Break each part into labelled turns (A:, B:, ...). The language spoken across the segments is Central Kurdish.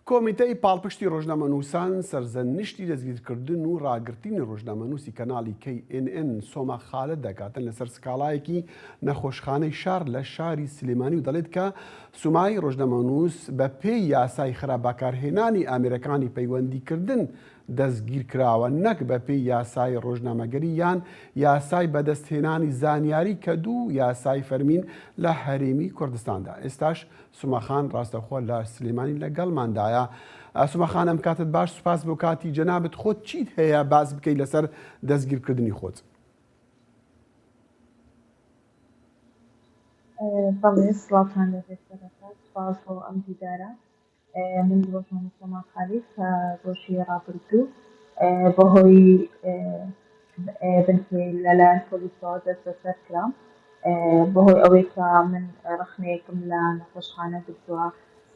A: کۆمیتەی پاڵپشتی ڕۆژنامەنووسان سەرزەنشتی دەستگیرکردن و ڕاگررتنی ڕۆژنامەنووسی کەناڵی KNN سۆما خالت دەکاتن لەسەر سکاڵایەکی نەخۆشخانەی شار لە شاری سلێمانی و دەڵێت کە سومای ڕۆژنامەنووس بە پێی یاسای خراپباکارهێنانی ئامێرەکانی پەیوەندیکردن دەستگیر کراوە، نەک بە پێی یاسای ڕۆژنامەگەری یان یاسای بەدەستهێنانی زانیاری کە دوو یاسای فەرمین لە هەرێمی کوردستاندا. ئێستاش سوماخان ڕاستەخۆ لە سلێمانی لەگەڵماندایە. سوماخان ئەم کاتت باش، سوپاس بۆ کاتی جەنابەت. خۆت چیت هەیە باس بکەیت لەسەر دەستگیرکردنی خۆت؟
B: بەڵێ سڵاتان لەبێت سەرەتا، سوپاس بۆ ئەم دیدارە. من ڕۆژنامە سۆما خالیت کە ڕۆژی ڕابردوو بەهۆی بنکەی لەلایەن پۆلیسەوە دەست بەسەر کرام بەهۆی ئەوەی کە من ڕخنەیەکم لە نەخۆشخانە گرتووە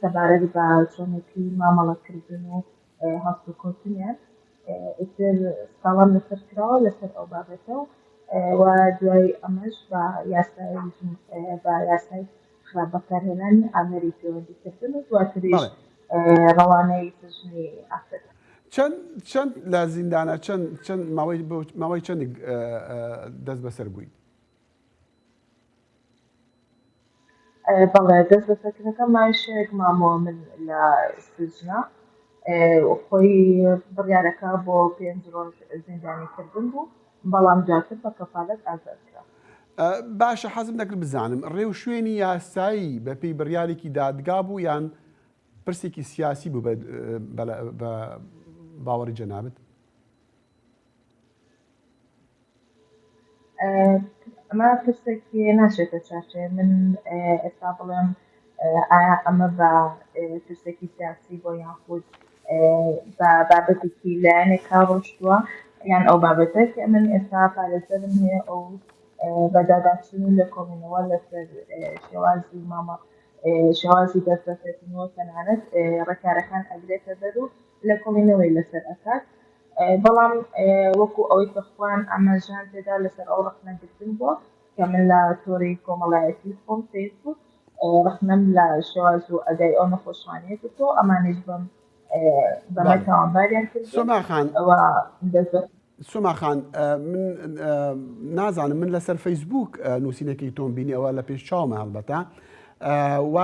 B: سەبارەت بە چۆنێتی مامەڵەکردن و هەڵسوکەوتنیان. ئیتر ساڵام لەسەر کراوە لەسەر ئەو بابەتە و دوای ئەمەش بە یاسای خراپباکارهێنانی ئامێری پەیوەندیکردن و دواتریش ڕەوانەی سژنی ئافرەت.
A: چەند لە زیندانە چەند ماوەی چەندێک دەست بەسەر بووی؟
B: بەڵێ دەست بەسەرکردنەکەم مایشێک مامەوە من لە سژنە، خۆی بڕیارەکە بۆ 5 ڕۆژ زیندانیکردن بوو، بەڵام دواتر بە کەفالەت ئازاد کرا.
A: باشە، حەزم دەکرد بزانم ڕێو شوێنی یاسایی بە پێی بڕیارێکی دادگا بوو یان پرسێکی سیاسی بوو بە باوەڕی جەنابەت؟
B: ئەمە پرسێکی ناشێتە چارچێ من ئێستا بڵێم ئایا ئەمە بە پرسێکی سیاسی بۆ یانخود بە بابەتێکی لایەنێکا ڕۆشتووە یان ئەو بابەتێک من ئێستا پارێزەرم هەیە ئەو بەداداچنی لە کۆمینەوە لەسەر شێوازی دەستبەسەرکردنەوە تەنانەت ڕێکارەکان ئەگرێتە دەر و لە کۆمینەوەی لەسەر ئەکات. بەڵام وەکو ئەوەی کەخوان ئاماژان تێدا لەسەر ئەو ڕخنەگرتن بووە کە من لە تۆڕی کۆمەڵایەتی خۆم فەیسبوک ڕخنەم لە شێواز و ئەدای ئەو نەخۆشخانەیە کردەوە، ئەمانیش بەمە تاوانباریان کرد.
A: سۆماخان، من نازانم، من لەسەر فەیسبوک نووسینەکەی تۆم بینی، ئەوە لە پێش چاومە هەڵبەتە، و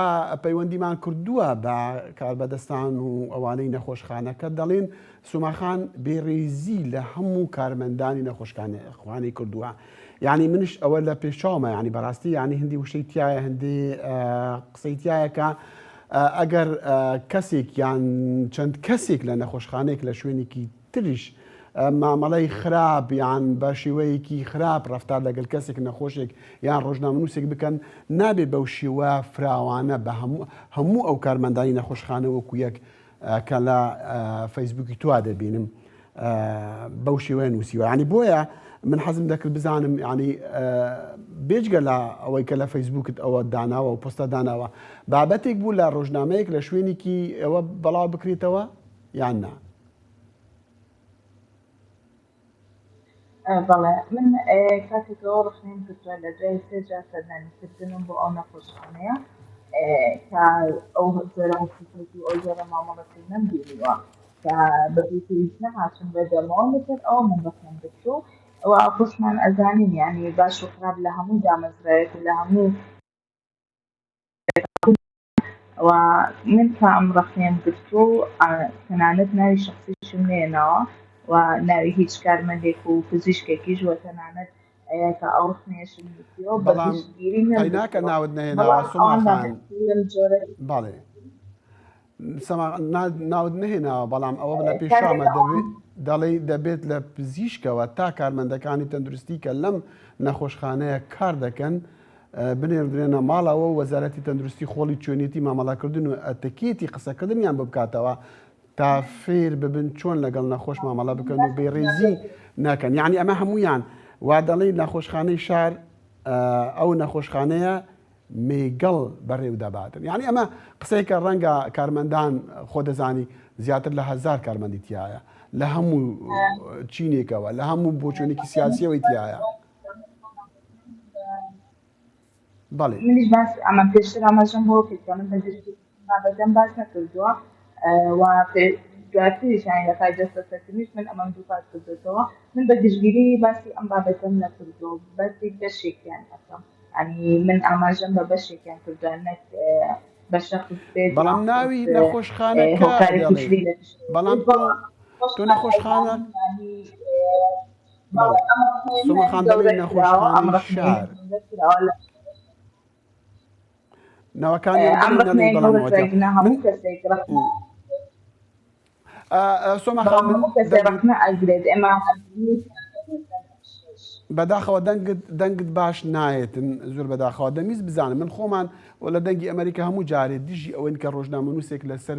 A: پەیوەندیمان کردووە بە کاربەدەستان و ئەوانەی نەخۆشخانەکە، دەڵێن سوماخان بێڕێزی لە هەموو کارمەندانی نەخۆشخانەی کردووە. یعنی منش ئەوە لە پێشچاومە، ینی بەڕاستی ینی هەندی وشەی تایە، هەندێ قسەی تایەکە ئەگەر کەسێک یان چەند کەسێک لە نەخۆشخانەیەک لە شوێنێکی تریش مامەڵەی خراپ یان بە شێوەیەکی خراپ ڕەفتار لەگەڵ کەسێک نەخۆشێک یان ڕۆژنامەنووسێک بکەن، نابێت بەو شێوە فراوانە بە هەموو ئەو کارمەندانی نەخۆشخانە وەکو یەک کە لە فەیسبوکی توا دەبینم بەو شێوەیە نووسیوە. ینی بۆیە من حەزم دەکرد بزانم ینی بێجگە لە ئەوەی کە لە فەیسبوکت ئەوە داناوە و پۆستە داناوە، بابەتێک بوو لە ڕۆژنامەیەک لە شوێنێکی ئەوە بەڵاو بکرێتەوە یان نا؟
B: بەڵێ من کاتێکەوە ڕخنیم کردووە لە دوای 3 جار سەردانیکردنم بۆ ئەو نەخۆشخانەیە کە ئەو زۆرە حقیقەتی ئەو زۆرە مامەڵەکردنم بینیوە کە بەپێویست نەهاتم بە دەمەوە لەسەر ئەوە من ڕخنم کردو ئەوە خۆشمان ئەزانین یعنی باش و خراپ لە هەموو دامەزرایەت و لە هەموو و من کە ئەم ڕخنیم کردو تەنانەت ناوی شخصیشم نێناوە و ناوی هیچ کارمەندێک و پزیشکێکیش وە تەنانەت کە ئەو ڕخنێشم نووسیوە بە پشتگیری
A: ناکە ناوت نهێناوە سۆماخان. بەڵێ ناوت نهێناوە، بەڵام ئەوە لە پێشامە دەڵێ دەبێت لە پزیشکەوە تا کارمەندەکانی تەندروستی کە لەم نەخۆشخانەیە کار دەکەن بنێردرێنە ماڵەوە و وەزارەتی تەندروستی خۆڵی چۆنیەتی مامەڵاکردن و ئەتەکێتی قسەکردنیان بکاتەوە تا فێر ببن چۆن لەگەڵ نەخۆش مامەڵە بکەن و بێڕێزی ناکەن. یعنی ئەمە هەموویان وا دەڵێ نەخۆشخانەی شار ئەو نەخۆشخانەیە مێگەڵ بەڕێو دەباتن. یعنی ئەمە قسەیکە ڕەنگە کارمەندان خۆ دەزانی زیاتر لە 1000 کارمەندی تایە لە هەموو چینێکەوە، لە هەموو بۆچۆنێکی سیاسیەوەی تایە.
B: بەڵێ منیش باس ئەمە پێشتر ئاماژەم بۆ کردکە من بەدەم باس نەکردووە و دواتریشان لە پای دەستەسەرکردنیش من ئەمەم دووپات کردێتەوە من بە گشتگیری باسی ئەم بابەتەم نەکردو بەسی بەشێکیان ئەەکەم ینی من ئاماژەم بە بەشێکیان کردووە نەک بە شەخص بێت
A: بەڵام ناوی نەخۆشخانەکە بەڵام تۆ نەخۆشخانە سۆمەخان دەڵێ نەخۆشخانەی شار ناوەکانی سۆمەخان بەداخەوە دەنگت باش نایەتن زۆر بەداخەوە دەمیست بزانم من خۆمان لە دەنگی ئەمریکا هەموو جارێت دژی ئەوەن کە ڕۆژنامەنووسێک لەسەر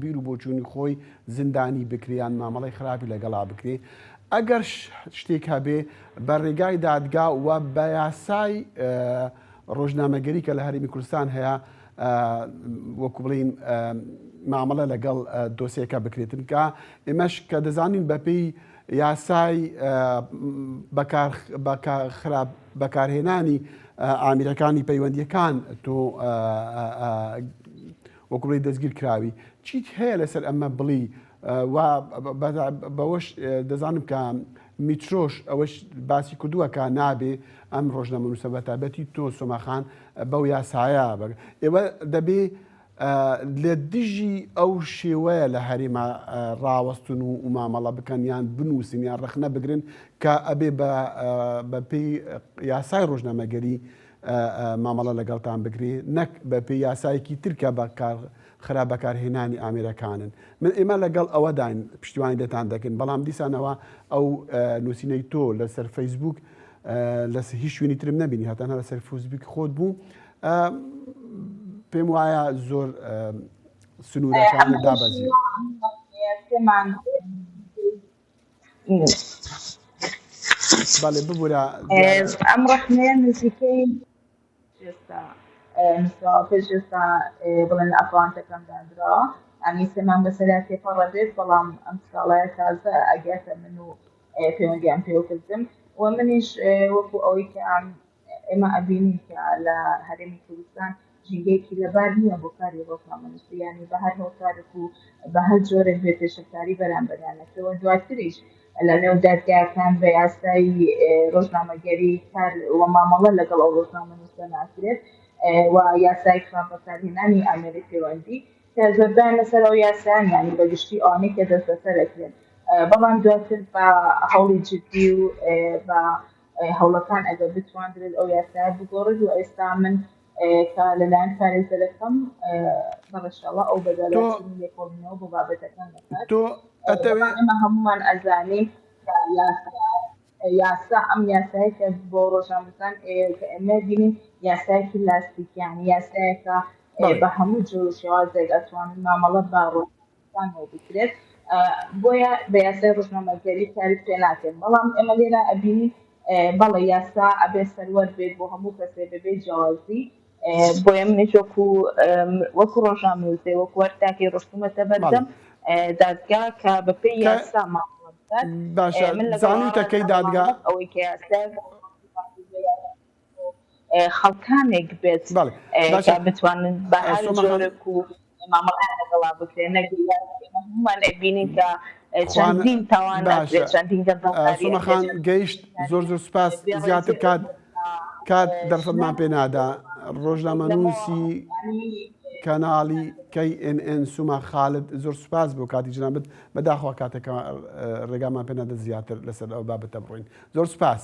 A: بیر و بۆچوونی خۆی زیندانی بکریان مامەڵی خراپی لەگەڵا بکرێ ئەگەر شتێک هەبێ بە ڕێگای دادگا و بە یاسای ڕۆژنامەگەری کە لە هەرێمی کوردستان هەیە وەکو بڵین مامەڵە لەگەڵ دۆسیەکە بکرێتن کە ئێمەش کە دەزانین بەپێی یاسای بەکارهێنانی ئامیرەکانی پەیوەندیەکان تۆ وەکو بڵی دەستگیر کراوی چیت هەیە لەسەر ئەمە بڵی و بەوەش دەزانم کە میترۆش ئەوەش باسی کردووە کە نابێ ئەم ڕۆژنامەنووسە بەتابەتی تۆ سۆمەخان بەو یاسایە ئێوە دەبێ لە دژی ئەو شێوەیە لە هەرێمە ڕاوەستون و مامەڵە بکەن یان بنووسین یان ڕخنە بگرن کە ئەبێ بەپێی یاسای ڕۆژنامەگەری مامەڵە لەگەڵتان بگرێ نەک بەپێی یاسایەکی ترکە خراپ بەکارهێنانی ئامێرەکانن من ئێمە لەگەڵ ئەوەداین پشتیوانی دەتان دەکەن بەڵام دیسانەوە ئەو نووسینەی تۆ لەسەر فەیسبوک لەسەر هیچ شوێنی ترم نەبینی هاتانە لەسەر فەیسبوک خۆت بوو پێم وایە زۆر سنوورەکانت دابەزی بەڵێ ببوورە
B: ئەم ڕەخنەیە نزیکەی پێشێستا بڵێن لە ئەفغانتەکەم دانراوە ئەنی سێمان بەسەریا تێپەڕە بێت بەڵام ئەم ساڵایە تازە ئەگاتە من و پەیوەندیان پێوەکردم و منیش وەکو ئەوەی کە ئێمە ئەبینی کە لە هەرێمی کوردستان ژینگەیەکی لەبار نییە بۆ کاری ڕۆژنامەنووسی یانی بە هەر هۆکارێک و بە هەر جۆرێک بێت پێشەکاری بەرامبەریانەکەەوە دواتریش لە نێو دادگاکان بە یاسایی ڕۆژنامەگەری کار وە مامەڵە لەگەڵ ئەو ڕۆژنامەنووسە ناکرێت و یاسای خراپەکارهێنانی ئامێری پەیوەندی کە زۆردان لەسەر ئەو یاسایان ینی بەگشتی ئەوانەی کە دەست بەسەرەکرێن بەڵام دواتر بە هەوڵی جدی و بە هەوڵەکان ئەگەر بتواندرێت ئەو یاسای بگۆڕێت و ئێستا من کە لەلایەن پارێزەرەکەم بەڕەشەڵە ئەو بەدەڵاتی لێکۆڵینەوە بۆ بابەتەکان دەکات ئێمە هەمومان ئەزانین یاسا ئەم یاسایی کە بۆ ڕۆژنامەکان کە ئێمە بینین یاسایەکی لاستیکیانی یاسایەکە بە هەموو جۆر و شێوازێک ئەتوانن مامەڵە بە ڕۆژنامەکانەوە بکرێت بۆیە بە یاسای ڕۆژنامەگەری کاری پێ ناکەن بەڵام ئێمە لێرە ئەبینی بەڵێ یاسا ئەبێ سەروەر بێت بۆ هەموو کەسێ بەبێ جیاوازی بۆیە منیش وەکو ڕۆژنامەنووسێ وەکو وەرتاکی ڕۆژتومەتە بەردەم دادگا کە بەپێی یاسا
A: باشە زانیتەکەی دادگا
B: ئەوەی کە خەڵکانێک بێت بتوانن بە هەر جۆرێک و مامەڵیان لەگەڵا بکرێن هەمومان ئەبینین کە چەندین تاوان چەندین
A: سۆمەخان گەیشت زۆر زۆر سوپاس زیاتر کات دەرفەتمان پێ نادا ڕۆژنامەنووسی کەناڵی KNN سوما خالد زۆر سوپاس بۆ کاتی جنابەت بەداخوا کاتێکە ڕێگامان پێ نەدە زیاتر لەسەر ئەو بابەتە بڕۆین زۆر سوپاس